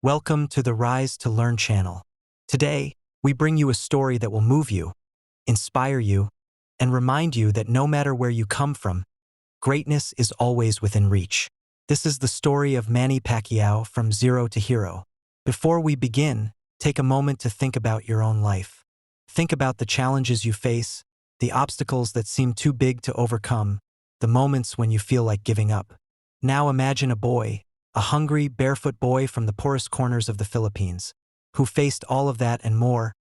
Welcome to the Rise to Learn channel. Today, we bring you a story that will move you, inspire you, and remind you that no matter where you come from, greatness is always within reach. This is the story of Manny Pacquiao from zero to hero. Before we begin, take a moment to think about your own life. Think about the challenges you face, the obstacles that seem too big to overcome, the moments when you feel like giving up. Now imagine a hungry, barefoot boy from the poorest corners of the Philippines, who faced all of that and more,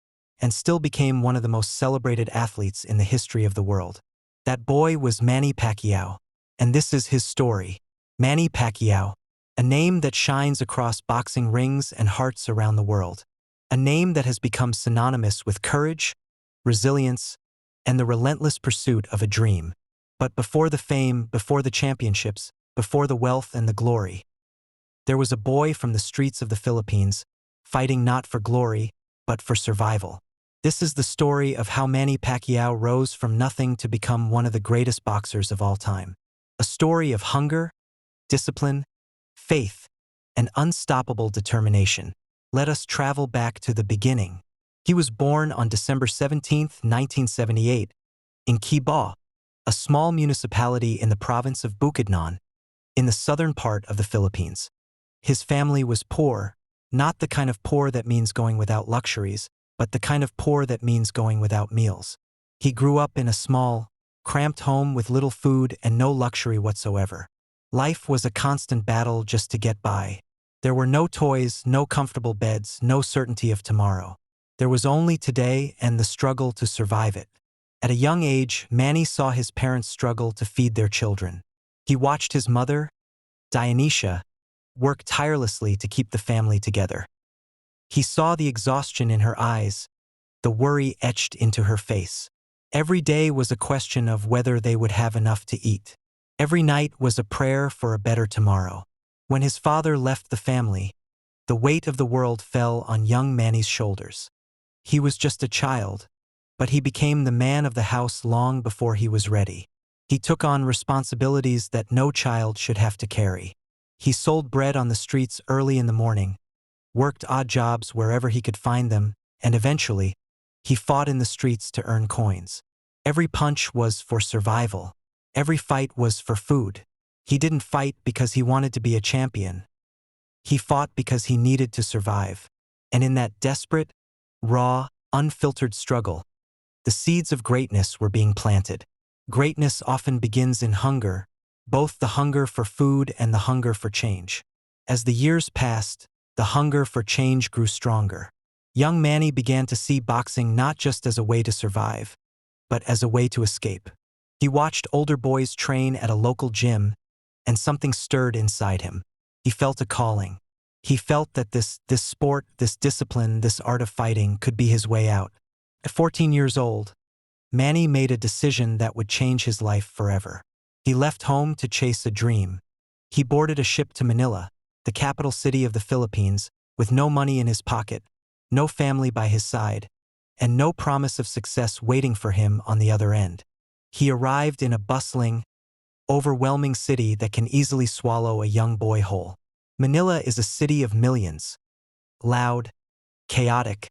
and still became one of the most celebrated athletes in the history of the world. That boy was Manny Pacquiao, and this is his story. Manny Pacquiao, a name that shines across boxing rings and hearts around the world. A name that has become synonymous with courage, resilience, and the relentless pursuit of a dream. But before the fame, before the championships, before the wealth and the glory, there was a boy from the streets of the Philippines, fighting not for glory, but for survival. This is the story of how Manny Pacquiao rose from nothing to become one of the greatest boxers of all time. A story of hunger, discipline, faith, and unstoppable determination. Let us travel back to the beginning. He was born on December 17, 1978, in Quibao, a small municipality in the province of Bukidnon, in the southern part of the Philippines. His family was poor, not the kind of poor that means going without luxuries, but the kind of poor that means going without meals. He grew up in a small, cramped home with little food and no luxury whatsoever. Life was a constant battle just to get by. There were no toys, no comfortable beds, no certainty of tomorrow. There was only today and the struggle to survive it. At a young age, Manny saw his parents struggle to feed their children. He watched his mother, Dionysia, work tirelessly to keep the family together. He saw the exhaustion in her eyes, the worry etched into her face. Every day was a question of whether they would have enough to eat. Every night was a prayer for a better tomorrow. When his father left the family, the weight of the world fell on young Manny's shoulders. He was just a child, but he became the man of the house long before he was ready. He took on responsibilities that no child should have to carry. He sold bread on the streets early in the morning, worked odd jobs wherever he could find them, and eventually, he fought in the streets to earn coins. Every punch was for survival. Every fight was for food. He didn't fight because he wanted to be a champion. He fought because he needed to survive. And in that desperate, raw, unfiltered struggle, the seeds of greatness were being planted. Greatness often begins in hunger, both the hunger for food and the hunger for change. As the years passed, the hunger for change grew stronger. Young Manny began to see boxing not just as a way to survive, but as a way to escape. He watched older boys train at a local gym, and something stirred inside him. He felt a calling. He felt that this sport, this discipline, this art of fighting could be his way out. At 14 years old, Manny made a decision that would change his life forever. He left home to chase a dream. He boarded a ship to Manila, the capital city of the Philippines, with no money in his pocket, no family by his side, and no promise of success waiting for him on the other end. He arrived in a bustling, overwhelming city that can easily swallow a young boy whole. Manila is a city of millions, loud, chaotic,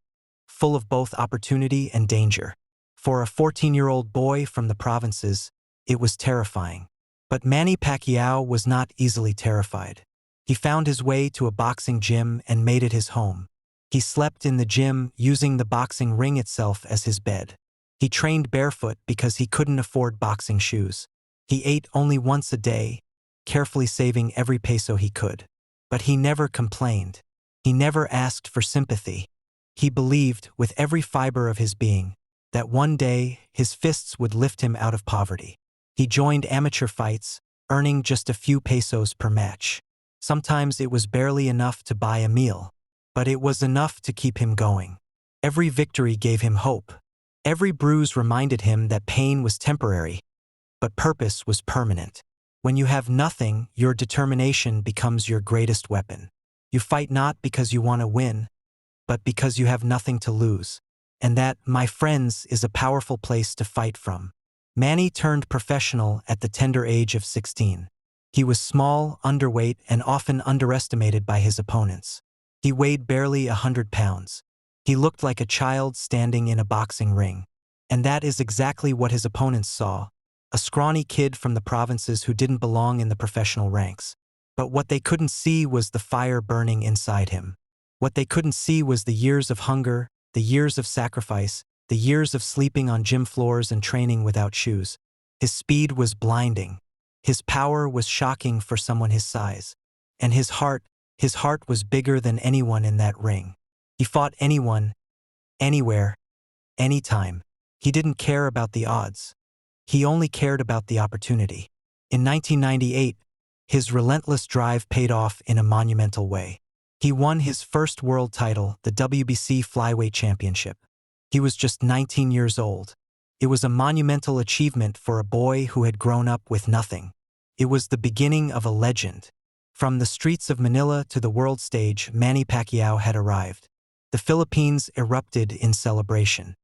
full of both opportunity and danger. For a 14-year-old boy from the provinces, it was terrifying. But Manny Pacquiao was not easily terrified. He found his way to a boxing gym and made it his home. He slept in the gym, using the boxing ring itself as his bed. He trained barefoot because he couldn't afford boxing shoes. He ate only once a day, carefully saving every peso he could. But he never complained. He never asked for sympathy. He believed, with every fiber of his being, that one day his fists would lift him out of poverty. He joined amateur fights, earning just a few pesos per match. Sometimes it was barely enough to buy a meal, but it was enough to keep him going. Every victory gave him hope. Every bruise reminded him that pain was temporary, but purpose was permanent. When you have nothing, your determination becomes your greatest weapon. You fight not because you want to win, but because you have nothing to lose. And that, my friends, is a powerful place to fight from. Manny turned professional at the tender age of 16. He was small, underweight, and often underestimated by his opponents. He weighed barely 100 pounds. He looked like a child standing in a boxing ring. And that is exactly what his opponents saw, a scrawny kid from the provinces who didn't belong in the professional ranks. But what they couldn't see was the fire burning inside him. What they couldn't see was the years of hunger, the years of sacrifice, the years of sleeping on gym floors and training without shoes. His speed was blinding. His power was shocking for someone his size. And his heart was bigger than anyone in that ring. He fought anyone, anywhere, anytime. He didn't care about the odds. He only cared about the opportunity. In 1998, his relentless drive paid off in a monumental way. He won his first world title, the WBC Flyweight Championship. He was just 19 years old. It was a monumental achievement for a boy who had grown up with nothing. It was the beginning of a legend. From the streets of Manila to the world stage, Manny Pacquiao had arrived. The Philippines erupted in celebration.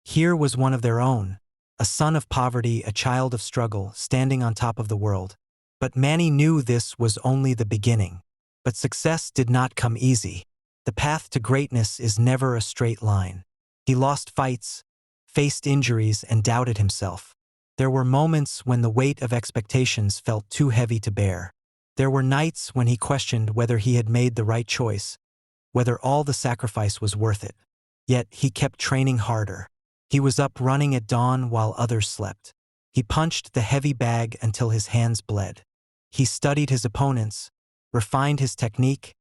Here was one of their own, a son of poverty, a child of struggle, standing on top of the world. But Manny knew this was only the beginning. But success did not come easy. The path to greatness is never a straight line. He lost fights, faced injuries, and doubted himself. There were moments when the weight of expectations felt too heavy to bear. There were nights when he questioned whether he had made the right choice, whether all the sacrifice was worth it. Yet he kept training harder. He was up running at dawn while others slept. He punched the heavy bag until his hands bled. He studied his opponents, refined his technique,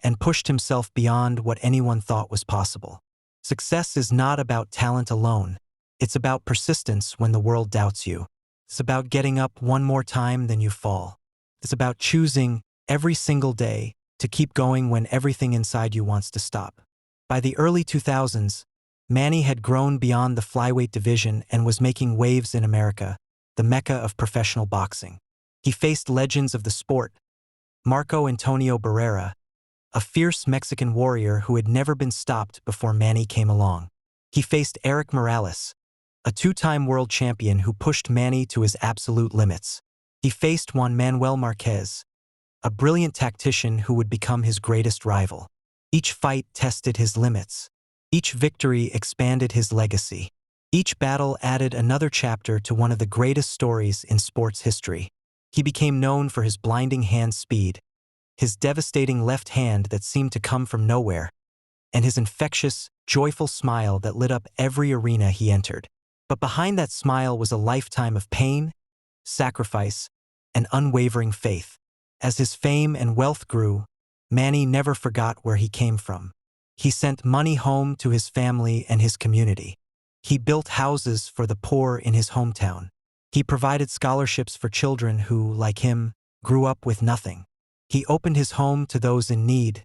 and pushed himself beyond what anyone thought was possible. Success is not about talent alone. It's about persistence when the world doubts you. It's about getting up one more time than you fall. It's about choosing every single day to keep going when everything inside you wants to stop. By the early 2000s, Manny had grown beyond the flyweight division and was making waves in America, the mecca of professional boxing. He faced legends of the sport, Marco Antonio Barrera, a fierce Mexican warrior who had never been stopped before Manny came along. He faced Eric Morales, a two-time world champion who pushed Manny to his absolute limits. He faced Juan Manuel Marquez, a brilliant tactician who would become his greatest rival. Each fight tested his limits. Each victory expanded his legacy. Each battle added another chapter to one of the greatest stories in sports history. He became known for his blinding hand speed, his devastating left hand that seemed to come from nowhere, and his infectious, joyful smile that lit up every arena he entered. But behind that smile was a lifetime of pain, sacrifice, and unwavering faith. As his fame and wealth grew, Manny never forgot where he came from. He sent money home to his family and his community. He built houses for the poor in his hometown. He provided scholarships for children who, like him, grew up with nothing. He opened his home to those in need,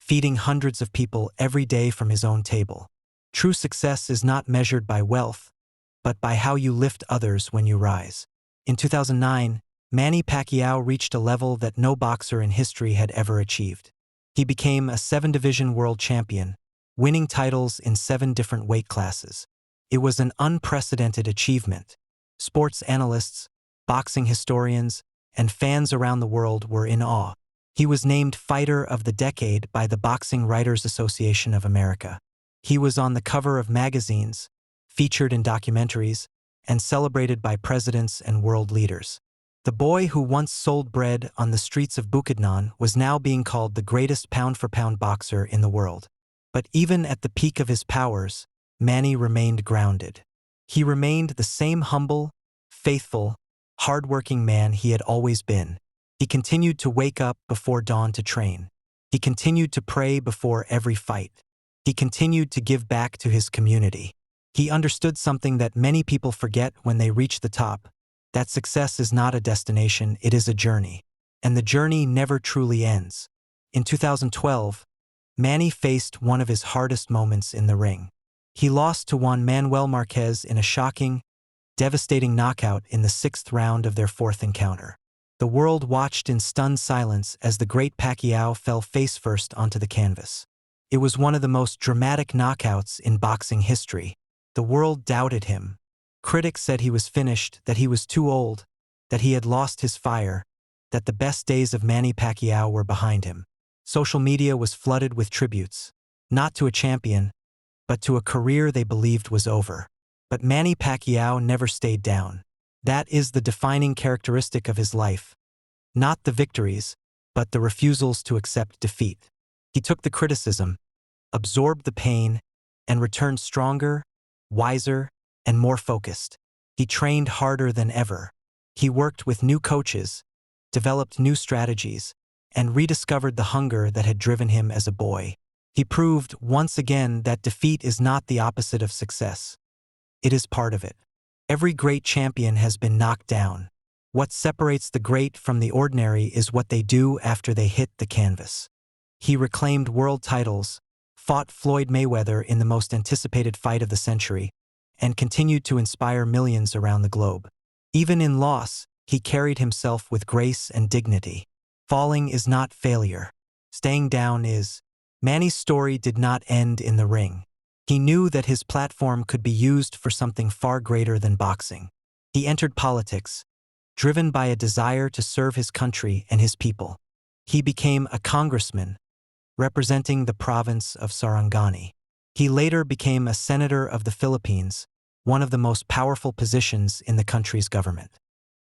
feeding hundreds of people every day from his own table. True success is not measured by wealth, but by how you lift others when you rise. In 2009, Manny Pacquiao reached a level that no boxer in history had ever achieved. He became a 7-division world champion, winning titles in 7 different weight classes. It was an unprecedented achievement. Sports analysts, boxing historians, and fans around the world were in awe. He was named Fighter of the Decade by the Boxing Writers Association of America. He was on the cover of magazines, featured in documentaries, and celebrated by presidents and world leaders. The boy who once sold bread on the streets of Bukidnon was now being called the greatest pound-for-pound boxer in the world. But even at the peak of his powers, Manny remained grounded. He remained the same humble, faithful, hard-working man he had always been. He continued to wake up before dawn to train. He continued to pray before every fight. He continued to give back to his community. He understood something that many people forget when they reach the top, that success is not a destination, it is a journey. And the journey never truly ends. In 2012, Manny faced one of his hardest moments in the ring. He lost to Juan Manuel Marquez in a shocking, devastating knockout in the 6th round of their 4th encounter. The world watched in stunned silence as the great Pacquiao fell face-first onto the canvas. It was one of the most dramatic knockouts in boxing history. The world doubted him. Critics said he was finished, that he was too old, that he had lost his fire, that the best days of Manny Pacquiao were behind him. Social media was flooded with tributes, not to a champion, but to a career they believed was over. But Manny Pacquiao never stayed down. That is the defining characteristic of his life. Not the victories, but the refusals to accept defeat. He took the criticism, absorbed the pain, and returned stronger, wiser, and more focused. He trained harder than ever. He worked with new coaches, developed new strategies, and rediscovered the hunger that had driven him as a boy. He proved once again that defeat is not the opposite of success. It is part of it. Every great champion has been knocked down. What separates the great from the ordinary is what they do after they hit the canvas. He reclaimed world titles, fought Floyd Mayweather in the most anticipated fight of the century, and continued to inspire millions around the globe. Even in loss, he carried himself with grace and dignity. Falling is not failure. Staying down is. Manny's story did not end in the ring. He knew that his platform could be used for something far greater than boxing. He entered politics, driven by a desire to serve his country and his people. He became a congressman, representing the province of Sarangani. He later became a senator of the Philippines, one of the most powerful positions in the country's government.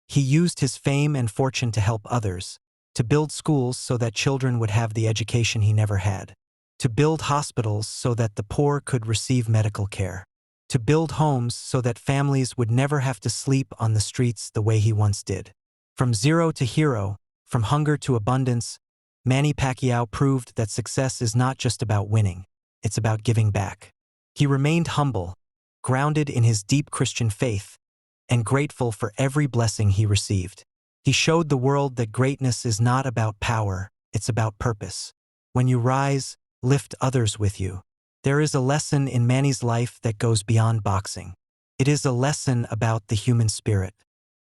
He used his fame and fortune to help others, to build schools so that children would have the education he never had, to build hospitals so that the poor could receive medical care, to build homes so that families would never have to sleep on the streets the way he once did. From zero to hero, from hunger to abundance, Manny Pacquiao proved that success is not just about winning, it's about giving back. He remained humble, grounded in his deep Christian faith, and grateful for every blessing he received. He showed the world that greatness is not about power, it's about purpose. When you rise, lift others with you. There is a lesson in Manny's life that goes beyond boxing. It is a lesson about the human spirit.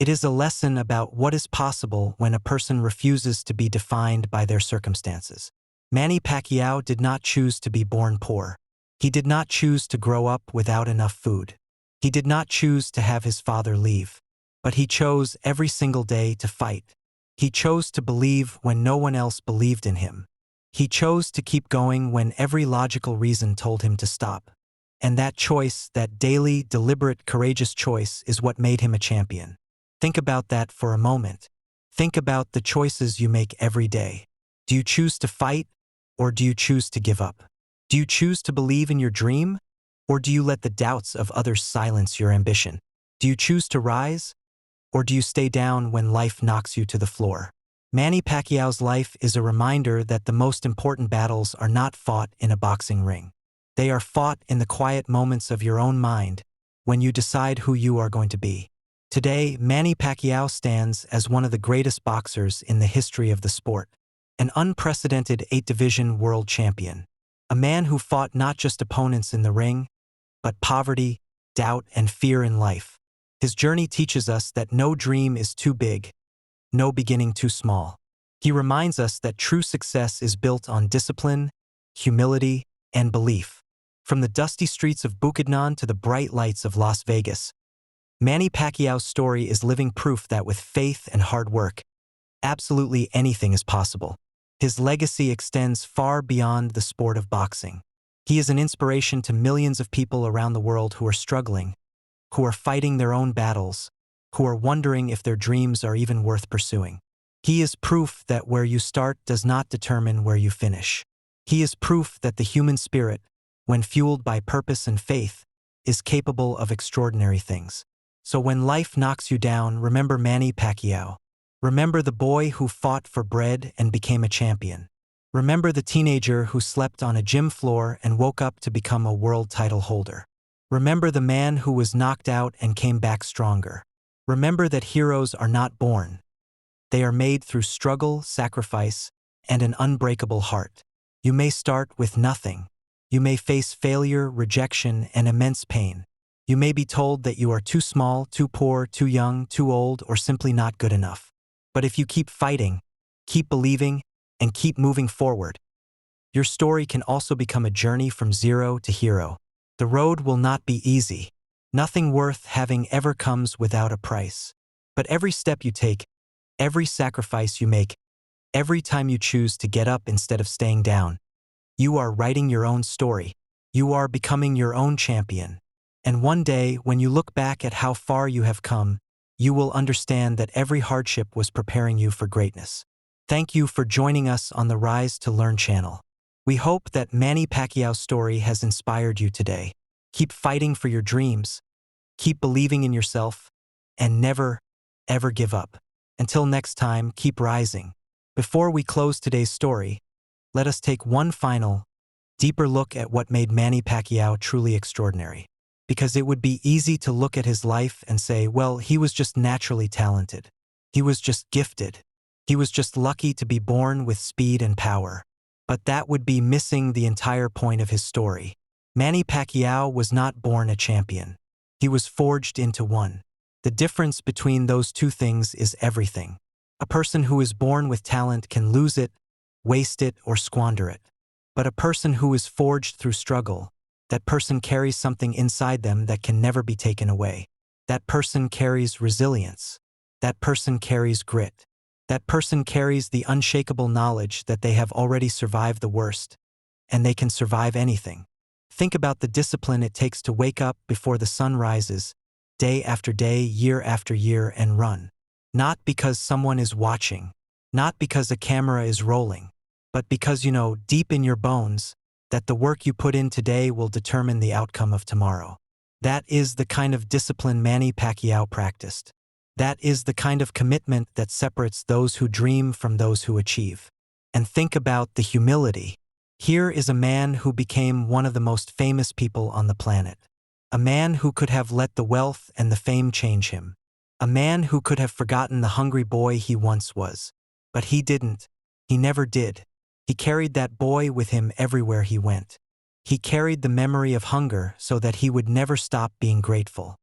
It is a lesson about what is possible when a person refuses to be defined by their circumstances. Manny Pacquiao did not choose to be born poor. He did not choose to grow up without enough food. He did not choose to have his father leave. But he chose every single day to fight. He chose to believe when no one else believed in him. He chose to keep going when every logical reason told him to stop. And that choice, that daily, deliberate, courageous choice, is what made him a champion. Think about that for a moment. Think about the choices you make every day. Do you choose to fight, or do you choose to give up? Do you choose to believe in your dream, or do you let the doubts of others silence your ambition? Do you choose to rise, or do you stay down when life knocks you to the floor? Manny Pacquiao's life is a reminder that the most important battles are not fought in a boxing ring. They are fought in the quiet moments of your own mind, when you decide who you are going to be. Today, Manny Pacquiao stands as one of the greatest boxers in the history of the sport, an unprecedented 8-division world champion, a man who fought not just opponents in the ring, but poverty, doubt, and fear in life. His journey teaches us that no dream is too big, no beginning too small. He reminds us that true success is built on discipline, humility, and belief. From the dusty streets of Bukidnon to the bright lights of Las Vegas, Manny Pacquiao's story is living proof that with faith and hard work, absolutely anything is possible. His legacy extends far beyond the sport of boxing. He is an inspiration to millions of people around the world who are struggling, who are fighting their own battles, who are wondering if their dreams are even worth pursuing. He is proof that where you start does not determine where you finish. He is proof that the human spirit, when fueled by purpose and faith, is capable of extraordinary things. So when life knocks you down, remember Manny Pacquiao. Remember the boy who fought for bread and became a champion. Remember the teenager who slept on a gym floor and woke up to become a world title holder. Remember the man who was knocked out and came back stronger. Remember that heroes are not born. They are made through struggle, sacrifice, and an unbreakable heart. You may start with nothing. You may face failure, rejection, and immense pain. You may be told that you are too small, too poor, too young, too old, or simply not good enough. But if you keep fighting, keep believing, and keep moving forward, your story can also become a journey from zero to hero. The road will not be easy. Nothing worth having ever comes without a price. But every step you take, every sacrifice you make, Every time you choose to get up instead of staying down, you are writing your own story. You are becoming your own champion. And one day, when you look back at how far you have come, you will understand that every hardship was preparing you for greatness. Thank you for joining us on the Rise to Learn channel. We hope that Manny Pacquiao's story has inspired you today. Keep fighting for your dreams, keep believing in yourself, and never, ever give up. Until next time, keep rising. Before we close today's story, let us take one final, deeper look at what made Manny Pacquiao truly extraordinary. Because it would be easy to look at his life and say, well, he was just naturally talented. He was just gifted. He was just lucky to be born with speed and power. But that would be missing the entire point of his story. Manny Pacquiao was not born a champion. He was forged into one. The difference between those two things is everything. A person who is born with talent can lose it, waste it, or squander it. But a person who is forged through struggle, that person carries something inside them that can never be taken away. That person carries resilience. That person carries grit. That person carries the unshakable knowledge that they have already survived the worst, and they can survive anything. Think about the discipline it takes to wake up before the sun rises, day after day, year after year, and run. Not because someone is watching, not because a camera is rolling, but because you know deep in your bones that the work you put in today will determine the outcome of tomorrow. That is the kind of discipline Manny Pacquiao practiced. That is the kind of commitment that separates those who dream from those who achieve. And think about the humility. Here is a man who became one of the most famous people on the planet. A man who could have let the wealth and the fame change him. A man who could have forgotten the hungry boy he once was. But he didn't. He never did. He carried that boy with him everywhere he went. He carried the memory of hunger so that he would never stop being grateful.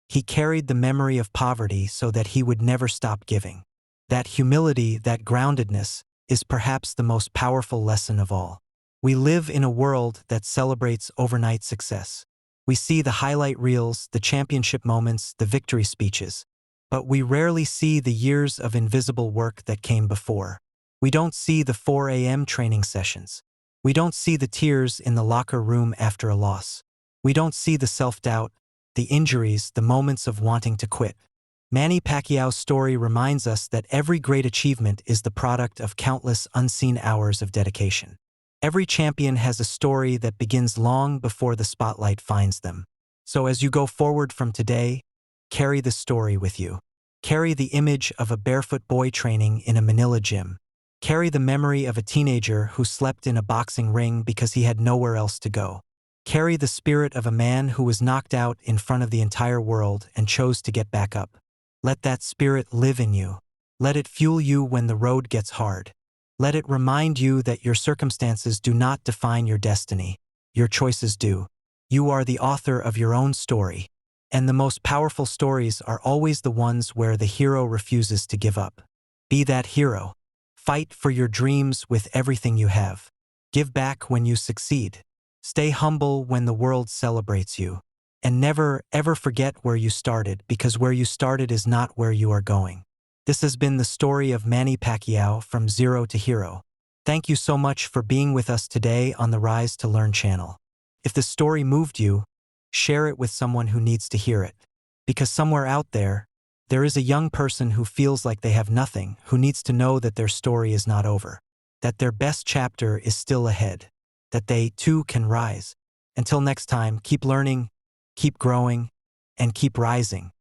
He carried the memory of poverty so that he would never stop giving. That humility, that groundedness, is perhaps the most powerful lesson of all. We live in a world that celebrates overnight success. We see the highlight reels, the championship moments, the victory speeches. But we rarely see the years of invisible work that came before. We don't see the 4 a.m. training sessions. We don't see the tears in the locker room after a loss. We don't see the self-doubt, the injuries, the moments of wanting to quit. Manny Pacquiao's story reminds us that every great achievement is the product of countless unseen hours of dedication. Every champion has a story that begins long before the spotlight finds them. So as you go forward from today, carry the story with you. Carry the image of a barefoot boy training in a Manila gym. Carry the memory of a teenager who slept in a boxing ring because he had nowhere else to go. Carry the spirit of a man who was knocked out in front of the entire world and chose to get back up. Let that spirit live in you. Let it fuel you when the road gets hard. Let it remind you that your circumstances do not define your destiny. Your choices do. You are the author of your own story. And the most powerful stories are always the ones where the hero refuses to give up. Be that hero. Fight for your dreams with everything you have. Give back when you succeed. Stay humble when the world celebrates you. And never, ever forget where you started, because where you started is not where you are going. This has been the story of Manny Pacquiao from zero to hero. Thank you so much for being with us today on the Rise to Learn channel. If the story moved you, share it with someone who needs to hear it. Because somewhere out there is a young person who feels like they have nothing, who needs to know that their story is not over, that their best chapter is still ahead, that they too can rise. Until next time, keep learning, keep growing, and keep rising.